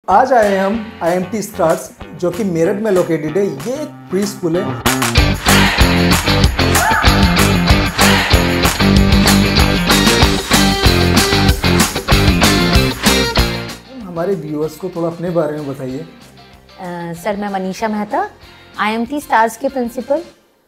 आज आए हैं हम IMT स्टार्स जो कि मेरठ में लोकेटेड है। ये एक प्री स्कूल है। हमारे व्यूअर्स को थोड़ा अपने बारे में बताइए। सर, मैं मनीषा मेहता, IMT स्टार्स के प्रिंसिपल,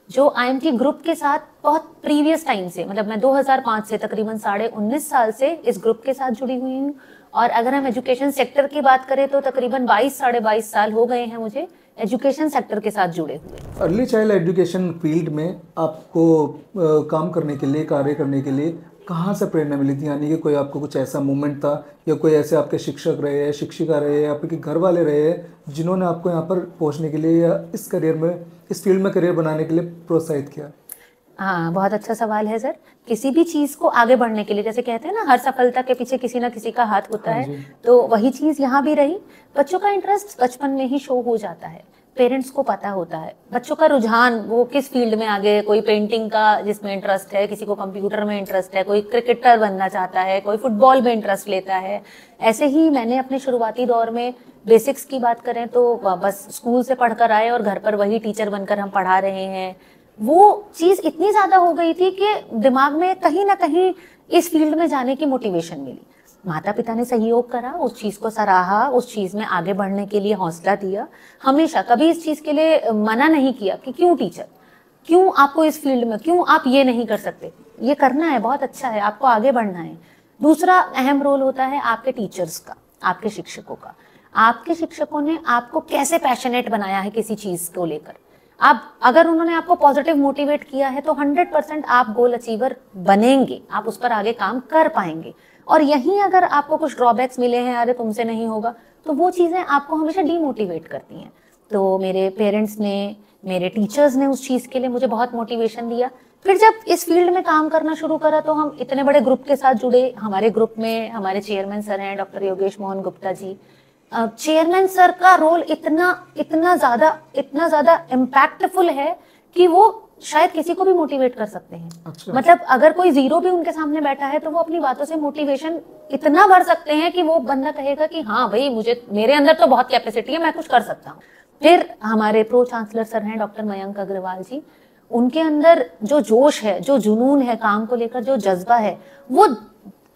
जो IMT ग्रुप के साथ बहुत प्रीवियस टाइम से, मतलब मैं 2005 से तकरीबन 19.5 साल से इस ग्रुप के साथ जुड़ी हुई हूँ। और अगर हम एजुकेशन सेक्टर की बात करें तो तकरीबन 22-22.5 साल हो गए हैं मुझे एजुकेशन सेक्टर के साथ जुड़े हुए। अर्ली चाइल्ड एजुकेशन फील्ड में आपको काम करने के लिए, कार्य करने के लिए कहाँ से प्रेरणा मिली थी? यानी कि कोई आपको कुछ ऐसा मोमेंट था या कोई ऐसे आपके शिक्षक रहे हैं, शिक्षिका रहे हैं, आपके घर वाले रहे हैं जिन्होंने आपको यहाँ पर पहुँचने के लिए या इस करियर में, इस फील्ड में करियर बनाने के लिए प्रोत्साहित किया? हाँ, बहुत अच्छा सवाल है सर। किसी भी चीज को आगे बढ़ने के लिए, जैसे कहते हैं ना, हर सफलता के पीछे किसी ना किसी का हाथ होता है, तो वही चीज यहाँ भी रही। बच्चों का इंटरेस्ट बचपन में ही शो हो जाता है, पेरेंट्स को पता होता है बच्चों का रुझान वो किस फील्ड में आगे। कोई पेंटिंग का जिसमें इंटरेस्ट है, किसी को कंप्यूटर में इंटरेस्ट है, कोई क्रिकेटर बनना चाहता है, कोई फुटबॉल में इंटरेस्ट लेता है। ऐसे ही मैंने अपने शुरुआती दौर में बेसिक्स की बात करें तो बस स्कूल से पढ़कर आए और घर पर वही टीचर बनकर हम पढ़ा रहे हैं। वो चीज इतनी ज्यादा हो गई थी कि दिमाग में कहीं ना कहीं इस फील्ड में जाने की मोटिवेशन मिली। माता पिता ने सहयोग करा, उस चीज को सराहा, उस चीज में आगे बढ़ने के लिए हौसला दिया। हमेशा कभी इस चीज के लिए मना नहीं किया कि क्यों टीचर, क्यों आपको इस फील्ड में, क्यों आप ये नहीं कर सकते, ये करना है, बहुत अच्छा है, आपको आगे बढ़ना है। दूसरा अहम रोल होता है आपके टीचर्स का, आपके शिक्षकों का। आपके शिक्षकों ने आपको कैसे पैशनेट बनाया है किसी चीज को लेकर। आप अगर उन्होंने आपको पॉजिटिव मोटिवेट किया है तो 100% आप गोल अचीवर बनेंगे, आप उस पर आगे काम कर पाएंगे। और यहीं अगर आपको कुछ ड्रॉबैक्स मिले हैं, अरे तुमसे नहीं होगा, तो वो चीजें आपको हमेशा डीमोटिवेट करती हैं। तो मेरे पेरेंट्स ने, मेरे टीचर्स ने उस चीज के लिए मुझे बहुत मोटिवेशन दिया। फिर जब इस फील्ड में काम करना शुरू करा तो हम इतने बड़े ग्रुप के साथ जुड़े। हमारे ग्रुप में हमारे चेयरमैन सर हैं doctor Yogesh Mohan Gupta ji. Chairman sir का रोल इतना ज्यादा इम्पैक्टफुल है कि वो शायद किसी को भी मोटिवेट कर सकते हैं। अच्छा। मतलब अगर कोई जीरो भी उनके सामने बैठा है तो वो अपनी बातों से मोटिवेशन इतना भर सकते हैं कि वो बंदा कहेगा कि हाँ भाई, मेरे अंदर तो बहुत कैपेसिटी है, मैं कुछ कर सकता हूँ। फिर हमारे प्रो चांसलर सर हैं डॉक्टर मयंक अग्रवाल जी। उनके अंदर जो जोश है, जो जुनून है, काम को लेकर जो जज्बा है, वो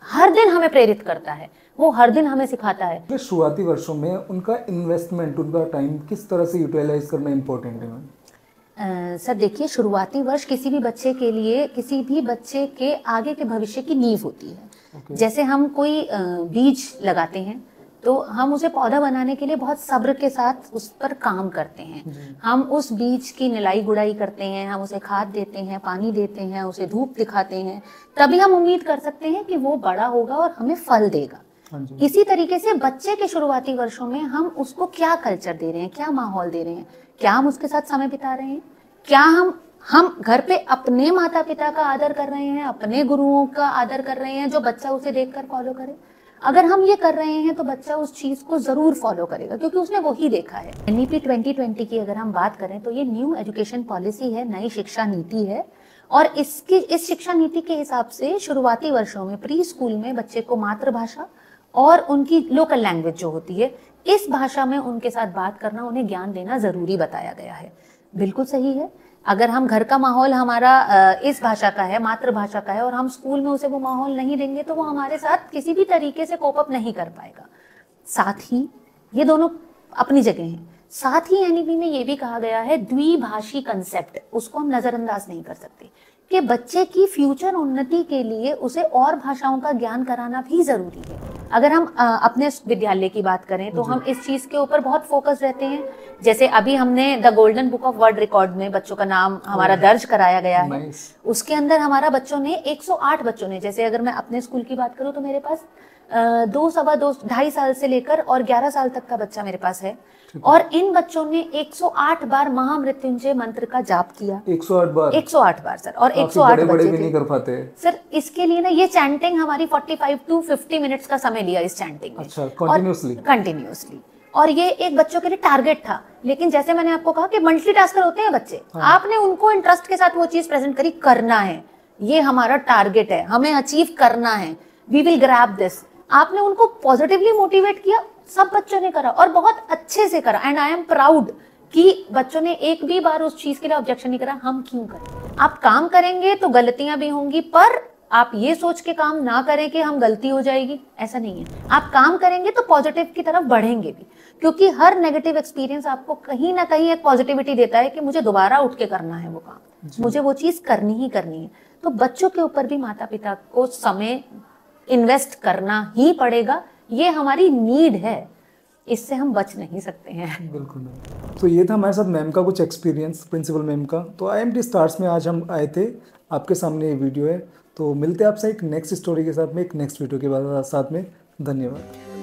हर दिन हमें प्रेरित करता है, वो हर दिन हमें सिखाता है। शुरुआती वर्षों में उनका इन्वेस्टमेंट, उनका टाइम किस तरह से यूटिलाइज करना इम्पोर्टेंट है? सर देखिए, शुरुआती वर्ष किसी भी बच्चे के लिए, किसी भी बच्चे के आगे के भविष्य की नींव होती है। जैसे हम कोई बीज लगाते हैं तो हम उसे पौधा बनाने के लिए बहुत सब्र के साथ उस पर काम करते हैं। हम उस बीज की निलाई गुड़ाई करते हैं, हम उसे खाद देते हैं, पानी देते हैं, उसे धूप दिखाते हैं, तभी हम उम्मीद कर सकते हैं कि वो बड़ा होगा और हमें फल देगा। इसी तरीके से बच्चे के शुरुआती वर्षों में हम उसको क्या कल्चर दे रहे हैं, क्या माहौल दे रहे हैं, क्या हम उसके साथ समय बिता रहे हैं, क्या हम घर पे अपने माता पिता का आदर कर रहे हैं, अपने गुरुओं का आदर कर रहे हैं जो बच्चा उसे देखकर फॉलो करे। अगर हम ये कर रहे हैं तो बच्चा उस चीज को जरूर फॉलो करेगा क्योंकि उसने वही देखा है। NEP 2020 की अगर हम बात करें तो ये न्यू एजुकेशन पॉलिसी है, नई शिक्षा नीति है। और इस शिक्षा नीति के हिसाब से शुरुआती वर्षों में प्री स्कूल में बच्चे को मातृभाषा और उनकी लोकल लैंग्वेज जो होती है, इस भाषा में उनके साथ बात करना, उन्हें ज्ञान देना जरूरी बताया गया है। बिल्कुल सही है। अगर हम घर का माहौल हमारा इस भाषा का है, मातृभाषा का है, और हम स्कूल में उसे वो माहौल नहीं देंगे तो वो हमारे साथ किसी भी तरीके से कोप अप नहीं कर पाएगा। साथ ही ये दोनों अपनी जगह हैं। साथ ही NEP में ये भी कहा गया है, द्विभाषी कंसेप्ट, उसको हम नजरअंदाज नहीं कर सकते कि बच्चे की फ्यूचर उन्नति के लिए उसे और भाषाओं का ज्ञान कराना भी जरूरी है। अगर हम अपने विद्यालय की बात करें तो हम इस चीज के ऊपर बहुत फोकस रहते हैं। जैसे अभी हमने the golden book of world record में बच्चों का नाम हमारा दर्ज कराया गया है। उसके अंदर हमारा बच्चों ने 108 बच्चों ने, जैसे अगर मैं अपने स्कूल की बात करूं तो मेरे पास 2-2.5 साल से लेकर और 11 साल तक का बच्चा मेरे पास है। और इन बच्चों ने 108 बार महामृत्युंजय मंत्र का जाप किया। 108 बार सर। और 108 बच्चे भी नहीं कर पाते सर। इसके लिए ना ये चैंटिंग हमारी 45 to 50 मिनट्स का समय लिया इस चैंटिंग में। अच्छा, कंटिन्यूअसली। और ये एक बच्चों के लिए टारगेट था, लेकिन जैसे मैंने आपको कहा कि मल्टीटास्कर होते हैं बच्चे। आपने उनको इंटरेस्ट के साथ वो चीज प्रेजेंट करी, करना है, ये हमारा टारगेट है, हमें अचीव करना है, वी विल ग्रैब दिस। आपने उनको पॉजिटिवली मोटिवेट किया, सब बच्चों ने करा और बहुत अच्छे से करा, एंड आई एम प्राउड कि बच्चों ने एक भी बार उस चीज के लिए ऑब्जेक्शन नहीं करा। हम क्यों करें? आप काम करेंगे तो गलतियां भी होंगी, पर आप ये सोच के काम ना करें कि हम गलती हो जाएगी, ऐसा नहीं है। आप काम करेंगे तो पॉजिटिव की तरफ बढ़ेंगे भी, क्योंकि हर नेगेटिव एक्सपीरियंस आपको कहीं ना कहीं एक पॉजिटिविटी देता है कि मुझे दोबारा उठ के करना है वो काम, मुझे वो चीज करनी ही करनी है। तो बच्चों के ऊपर भी माता पिता को समय इन्वेस्ट करना ही पड़ेगा, ये हमारी नीड है, इससे हम बच नहीं सकते हैं। बिल्कुल मैम। तो ये था हमारे साथ मैम का कुछ एक्सपीरियंस, प्रिंसिपल मैम का। तो IMT स्टार्स में आज हम आए थे, आपके सामने ये वीडियो है। तो मिलते हैं आपसे एक नेक्स्ट स्टोरी के साथ में, एक नेक्स्ट वीडियो के बाद साथ में। धन्यवाद।